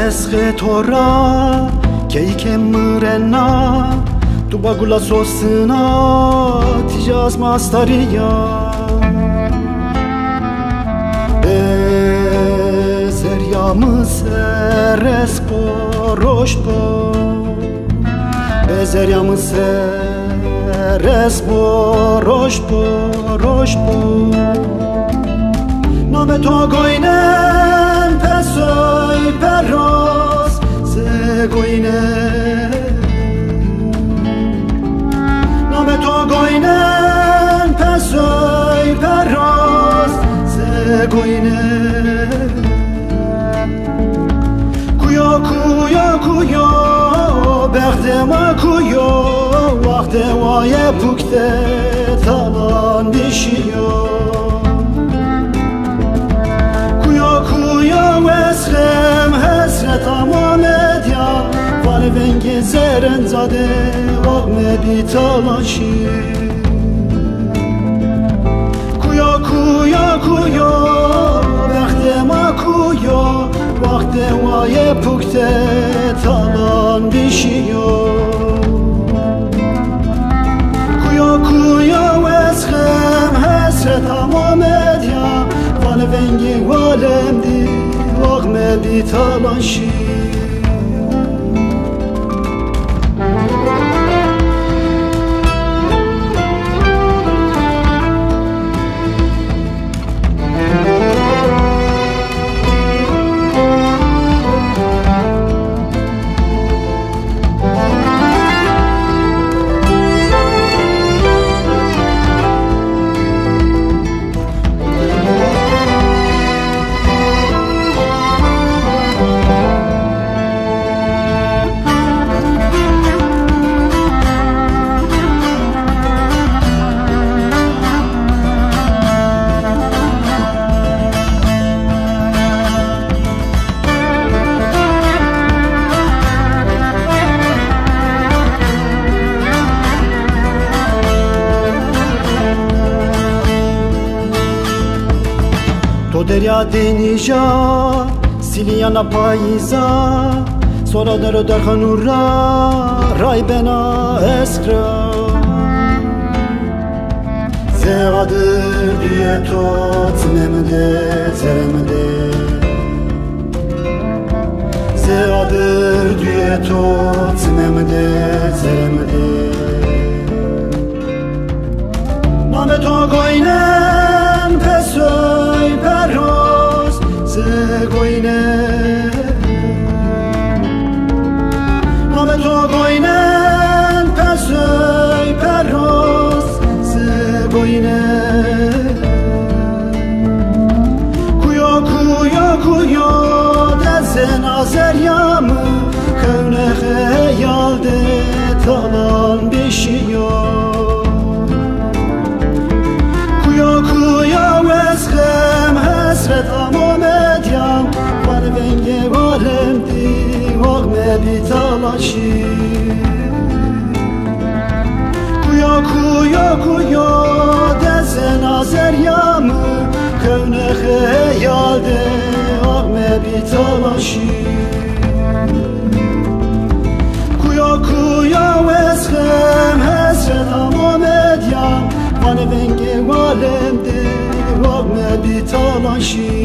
عشق تو را کی که مرنا تو با گلا سوسنا تیجاز ماستریا Bezeryamız eres boroş bo Bezeryamız eres boroş bo Name to goynen pesoy perros se goynen Name to goynen pesoy perros se goynen Kuyo kuyo kuyo Berdema kuyo Vakte vaye pukte talan dişiyo Kuyo kuyo esrem hesret amamet ya Var vengi zeren zade Vagme bitalaşı Kuyo kuyo kuyo Berdema kuyo Vakte vaye pukte talan dişiyo Kuyo kuyo esrem hesret amamet ya Vale vengi valemdi Vagme bitalaşı تو دریا دنیجا سیلیانا پاییزا سورا درو در خانورا رای بنا اسکرا زیادر دیه تو تنمده زرمده زیادر دیه تو تنمده زرمده نام تو گوینم پسوی پروز زگوینم نام تو گوینم پسوی پروز زگوینم کویا کویا کویا دست نازریامı kövne xeyalde talan bişiyor Kuya kuya vezgem hesret amamet yam Var venge valemdi vagme bitalaşı Kuya kuya kuya dezen azeryamı Kövne xeyalde vagme bitalaşı Kuya kuya vezgem hesret amamet yam Van venge valemdi Vagme bitalaşı